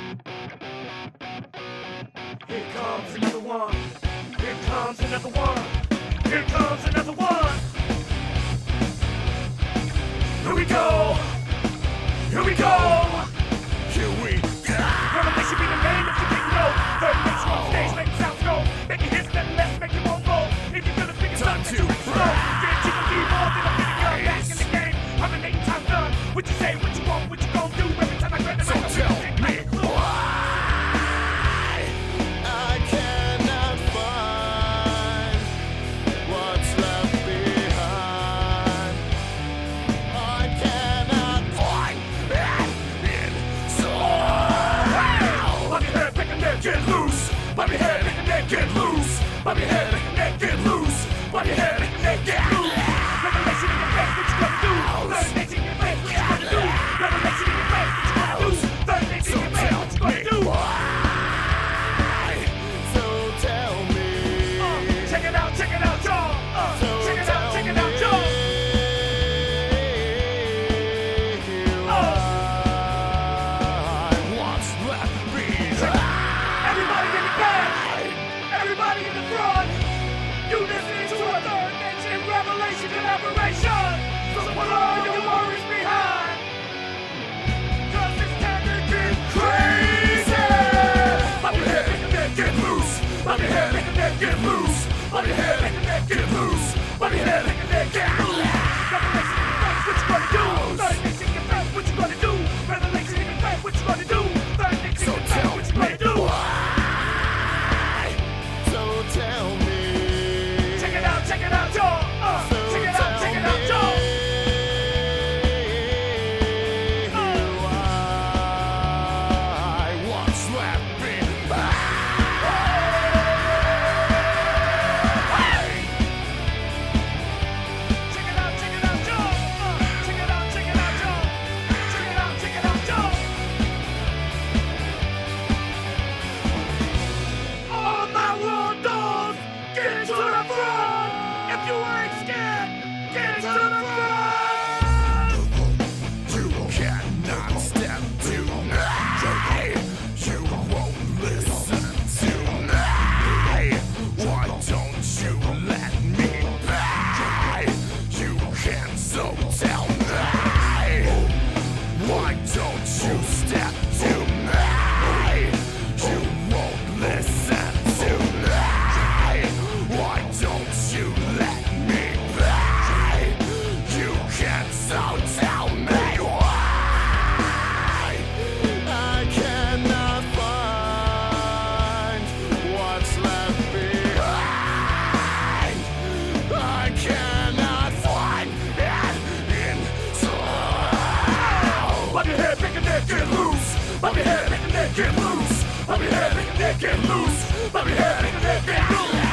Here comes another one. Here comes another one. Here comes another one. Here we go. Here we go. Here we go. Revelation be the name if you didn't know. Third nation on stage, make the sounds go. Make it hits, let less, make it won't roll. If you feel the figure, time to slow. Get you believe more than a video. Back in the game, I'm an 8 time done. What you say, what you want, what you gon' do every time I grab the mic. So tell me why. Get loose, bob your head, neck, get loose, bob your head, neck, get loose, bob your head, neck, get loose. Revelation in your face, what you gonna do? Third nation in your face, what you gonna do? Revelation in your face, what you gonna do? Third nation in your face, what you gonna do? So tell me. Check it out, y'all. Check it out, y'all. What's left behind? Everybody in the front, you listening to a Third Nation Revelation collaboration. So put all your worries behind, 'cause it's time to get crazy. Bob your head, make the neck get loose. Bob your head, make the neck get loose. Bob your head, make the neck get loose. Bob your head, make the neck get loose. Revelation in your face, what you gonna do? Third Nation in your face, what you gonna do? Revelation in your face, what you gonna do? Third Nation in your face, what you gonna do? Tell me. Check it out, y'all. Check it out, y'all. What's left behind? Check it out, y'all. Check it out, y'all. Check it out, y'all. All my raw dogs, get to the front! If you ain't scared, get to the front! You cannot step to me. You won't listen to me. Why don't you let me be? You can so tell me. Why don't you step to me? You won't listen to me. Why don't you let me be? You can't so tell me why. I cannot find what's left behind. I cannot find it inside. Bob your head, make a neck get loose. Bob your head, make a neck get loose. Bob your head, make a neck get loose. Bob your head, make a neck get loose.